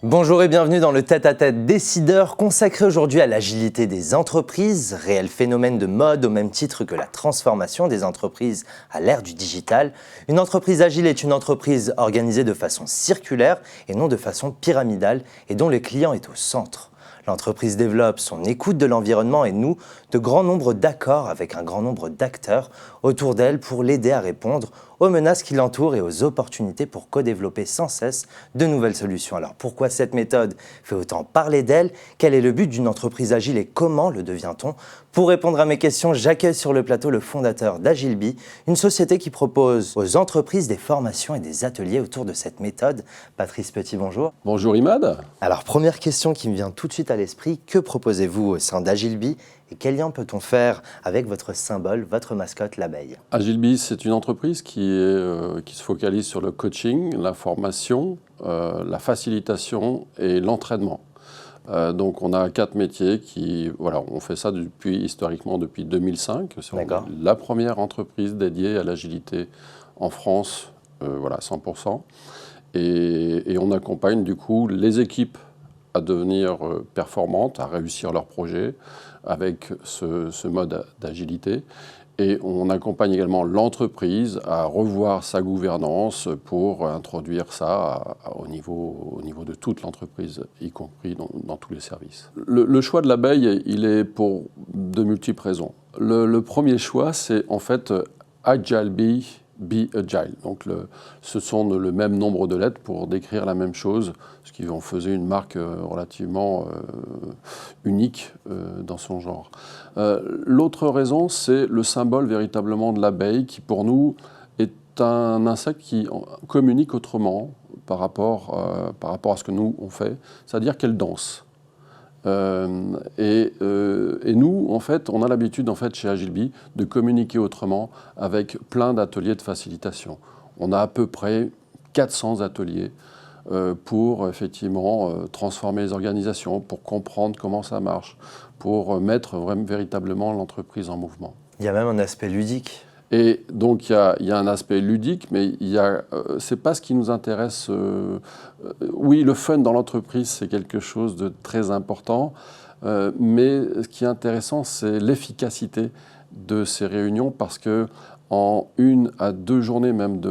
Bonjour et bienvenue dans le tête-à-tête décideur consacré aujourd'hui à l'agilité des entreprises, réel phénomène de mode au même titre que la transformation des entreprises à l'ère du digital. Une entreprise agile est une entreprise organisée de façon circulaire et non de façon pyramidale et dont le client est au centre. L'entreprise développe son écoute de l'environnement et noue de grands nombres d'accords avec un grand nombre d'acteurs autour d'elle pour l'aider à répondre aux menaces qui l'entourent et aux opportunités pour co-développer sans cesse de nouvelles solutions. Alors pourquoi cette méthode fait autant parler d'elle? Quel est le but d'une entreprise agile et comment le devient-on? Pour répondre à mes questions, j'accueille sur le plateau le fondateur d'Agileby, une société qui propose aux entreprises des formations et des ateliers autour de cette méthode. Patrice Petit, bonjour. Bonjour Imad. Alors première question qui me vient tout de suite à l'esprit, que proposez-vous au sein d'Agileby et quel lien peut-on faire avec votre symbole, votre mascotte, l'abeille? Agileby, c'est une entreprise qui se focalise sur le coaching, la formation, la facilitation et l'entraînement. Donc on a 4 métiers on fait ça historiquement depuis 2005. C'est la première entreprise dédiée à l'agilité en France, 100%. Et on accompagne du coup les équipes à devenir performantes, à réussir leurs projets avec ce mode d'agilité. Et on accompagne également l'entreprise à revoir sa gouvernance pour introduire ça au niveau de toute l'entreprise, y compris dans tous les services. Le choix de l'abeille, il est pour de multiples raisons. Le premier choix, c'est en fait Agileby. Be Agile. Donc ce sont le même nombre de lettres pour décrire la même chose, ce qui en faisait une marque relativement unique dans son genre. L'autre raison, c'est le symbole véritablement de l'abeille qui pour nous est un insecte qui communique autrement par rapport à ce que nous on fait, c'est-à-dire qu'elle danse. Et nous, en fait, on a l'habitude, chez Agileby, de communiquer autrement avec plein d'ateliers de facilitation. On a à peu près 400 ateliers pour, effectivement, transformer les organisations, pour comprendre comment ça marche, pour mettre véritablement l'entreprise en mouvement. Il y a même un aspect ludique. Et donc, il y a un aspect ludique, mais c'est pas ce qui nous intéresse. Oui, le fun dans l'entreprise, c'est quelque chose de très important, mais ce qui est intéressant, c'est l'efficacité de ces réunions, parce que en 1 à 2 journées même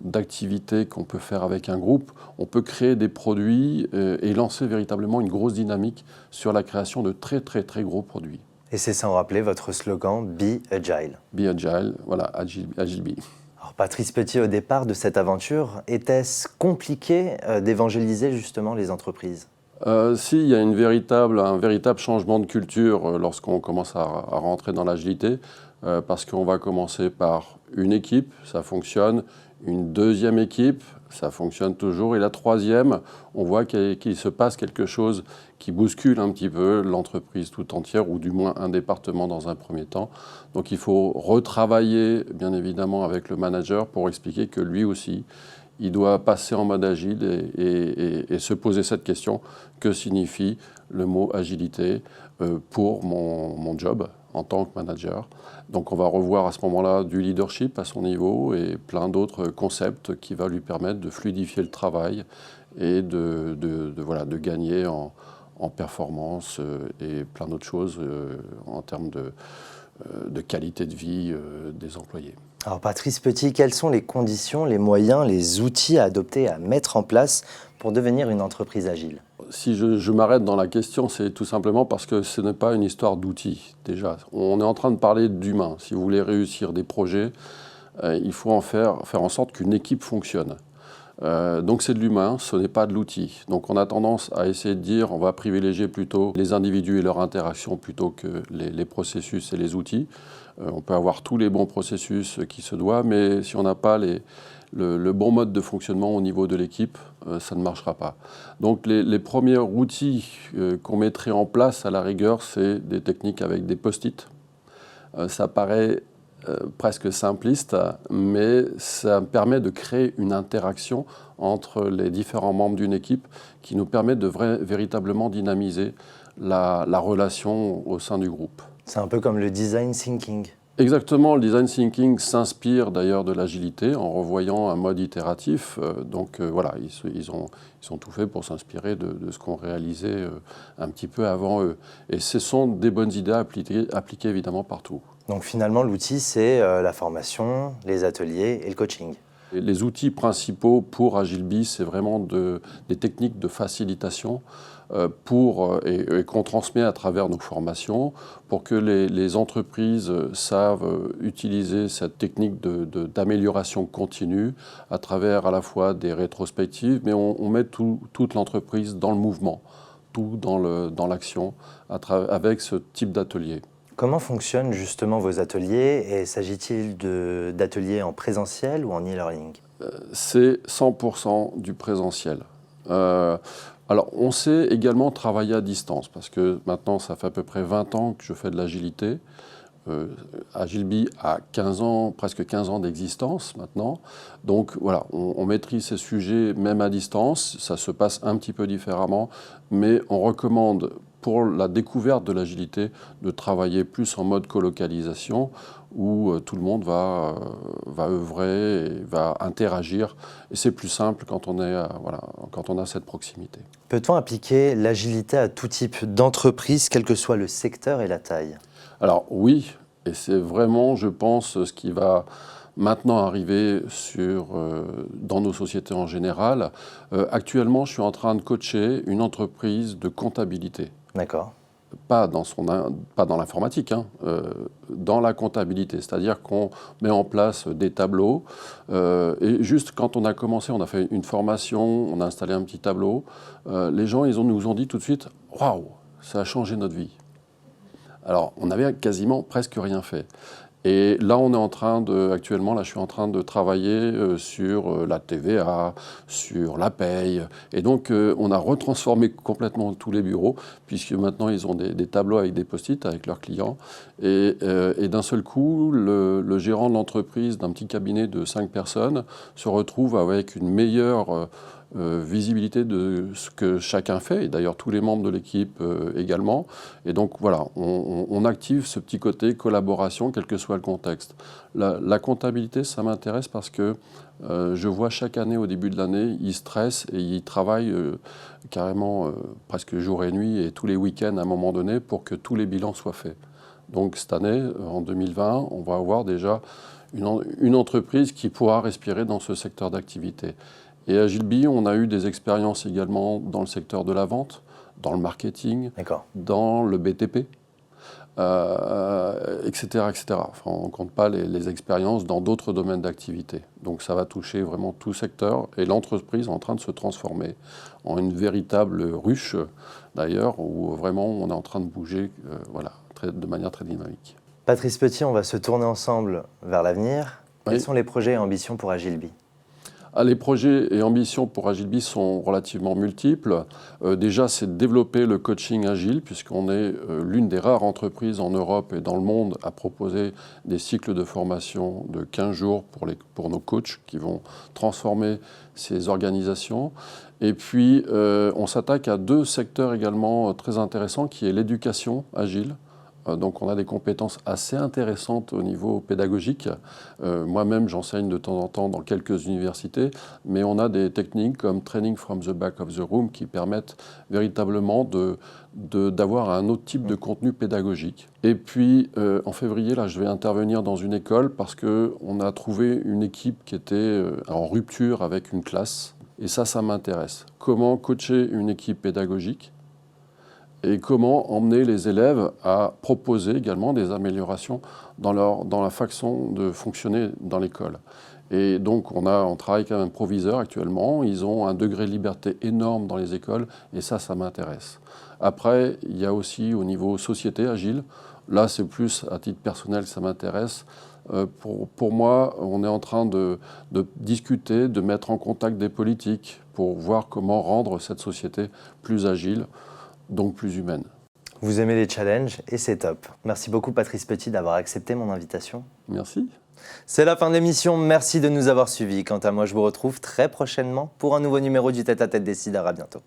d'activité qu'on peut faire avec un groupe, on peut créer des produits et lancer véritablement une grosse dynamique sur la création de très, très, très gros produits. Et c'est sans rappeler votre slogan « Be Agile ». Be Agile, voilà, Agileby. Alors Patrice Petit, au départ de cette aventure, était-ce compliqué d'évangéliser justement les entreprises? Il y a un véritable changement de culture lorsqu'on commence à rentrer dans l'agilité, parce qu'on va commencer par une équipe, ça fonctionne, une deuxième équipe, ça fonctionne toujours, et la troisième, on voit qu'il se passe quelque chose qui bouscule un petit peu l'entreprise tout entière, ou du moins un département dans un premier temps. Donc il faut retravailler, bien évidemment, avec le manager pour expliquer que lui aussi, il doit passer en mode agile et se poser cette question: que signifie le mot agilité pour mon job en tant que manager? Donc on va revoir à ce moment-là du leadership à son niveau et plein d'autres concepts qui va lui permettre de fluidifier le travail et de gagner en performance et plein d'autres choses en termes de qualité de vie des employés. Alors Patrice Petit, quelles sont les conditions, les moyens, les outils à adopter, à mettre en place pour devenir une entreprise agile? Si je m'arrête dans la question, c'est tout simplement parce que ce n'est pas une histoire d'outils, déjà. On est en train de parler d'humains. Si vous voulez réussir des projets, il faut faire en sorte qu'une équipe fonctionne. Donc c'est de l'humain, ce n'est pas de l'outil. Donc on a tendance à essayer de dire on va privilégier plutôt les individus et leur interaction plutôt que les processus et les outils. On peut avoir tous les bons processus qui se doivent, mais si on n'a pas le bon mode de fonctionnement au niveau de l'équipe, ça ne marchera pas. Donc les premiers outils qu'on mettrait en place à la rigueur, c'est des techniques avec des post-it. Ça paraît presque simpliste, mais ça permet de créer une interaction entre les différents membres d'une équipe qui nous permet de véritablement dynamiser la relation au sein du groupe. C'est un peu comme le design thinking. Exactement, le design thinking s'inspire d'ailleurs de l'agilité en revoyant un mode itératif. Voilà, ils ont tout fait pour s'inspirer de ce qu'on réalisait un petit peu avant eux. Et ce sont des bonnes idées appliquées évidemment partout. Donc finalement, l'outil, c'est la formation, les ateliers et le coaching. Et les outils principaux pour Agileby, c'est vraiment des techniques de facilitation et qu'on transmet à travers nos formations pour que les entreprises savent utiliser cette technique d'amélioration continue à travers à la fois des rétrospectives, mais on met toute l'entreprise dans le mouvement, tout dans l'action avec ce type d'atelier. Comment fonctionnent justement vos ateliers et s'agit-il d'ateliers en présentiel ou en e-learning? C'est 100% du présentiel. Alors, on sait également travailler à distance, parce que maintenant, ça fait à peu près 20 ans que je fais de l'agilité. Agileby a 15 ans, presque 15 ans d'existence maintenant. Donc voilà, on maîtrise ces sujets même à distance. Ça se passe un petit peu différemment, mais on recommande pour la découverte de l'agilité de travailler plus en mode colocalisation où tout le monde va œuvrer et va interagir. Et c'est plus simple quand on a cette proximité. Peut-on appliquer l'agilité à tout type d'entreprise, quel que soit le secteur et la taille? Alors oui, et c'est vraiment, je pense, ce qui va maintenant arriver dans nos sociétés en général. Actuellement, je suis en train de coacher une entreprise de comptabilité. D'accord. Pas dans l'informatique, dans la comptabilité. C'est-à-dire qu'on met en place des tableaux. Et juste quand on a commencé, on a fait une formation, on a installé un petit tableau. Les gens, nous ont dit tout de suite « Waouh, ça a changé notre vie ». Alors, on n'avait quasiment presque rien fait. Et là, actuellement, je suis en train de travailler sur la TVA, sur la paye. Et donc, on a retransformé complètement tous les bureaux, puisque maintenant, ils ont des tableaux avec des post-it avec leurs clients. Et d'un seul coup, le gérant de l'entreprise, d'un petit cabinet de 5 personnes, se retrouve avec une meilleure visibilité de ce que chacun fait, et d'ailleurs tous les membres de l'équipe également. Et donc voilà, on active ce petit côté collaboration, quel que soit le contexte. La comptabilité, ça m'intéresse parce que je vois chaque année, au début de l'année, ils stressent et ils travaillent carrément presque jour et nuit et tous les week-ends à un moment donné pour que tous les bilans soient faits. Donc cette année, en 2020, on va avoir déjà une entreprise qui pourra respirer dans ce secteur d'activité. Et à Agileby, on a eu des expériences également dans le secteur de la vente, dans le marketing, dans le BTP, etc., etc. Enfin, on ne compte pas les expériences dans d'autres domaines d'activité. Donc ça va toucher vraiment tout secteur et l'entreprise est en train de se transformer en une véritable ruche, d'ailleurs, où vraiment on est en train de bouger de manière très dynamique. Patrice Petit, on va se tourner ensemble vers l'avenir. Quels sont les projets et ambitions pour Agileby ? Les projets et ambitions pour Agileby sont relativement multiples. Déjà, c'est de développer le coaching agile, puisqu'on est l'une des rares entreprises en Europe et dans le monde à proposer des cycles de formation de 15 jours pour nos coachs qui vont transformer ces organisations. Et puis, on s'attaque à 2 secteurs également très intéressants, qui est l'éducation agile. Donc on a des compétences assez intéressantes au niveau pédagogique. Moi-même, j'enseigne de temps en temps dans quelques universités, mais on a des techniques comme Training from the Back of the Room qui permettent véritablement d'avoir un autre type de contenu pédagogique. Et puis en février, là, je vais intervenir dans une école parce qu'on a trouvé une équipe qui était en rupture avec une classe. Et ça m'intéresse. Comment coacher une équipe pédagogique ? Et comment emmener les élèves à proposer également des améliorations dans la façon de fonctionner dans l'école. Et donc on travaille avec un proviseur actuellement, ils ont un degré de liberté énorme dans les écoles et ça m'intéresse. Après, il y a aussi au niveau société agile, là c'est plus à titre personnel que ça m'intéresse. Pour moi, on est en train de discuter, de mettre en contact des politiques pour voir comment rendre cette société plus agile, donc plus humaine. Vous aimez les challenges et c'est top. Merci beaucoup Patrice Petit d'avoir accepté mon invitation. Merci. C'est la fin de l'émission, merci de nous avoir suivis. Quant à moi, je vous retrouve très prochainement pour un nouveau numéro du Tête à Tête Décideur. À bientôt.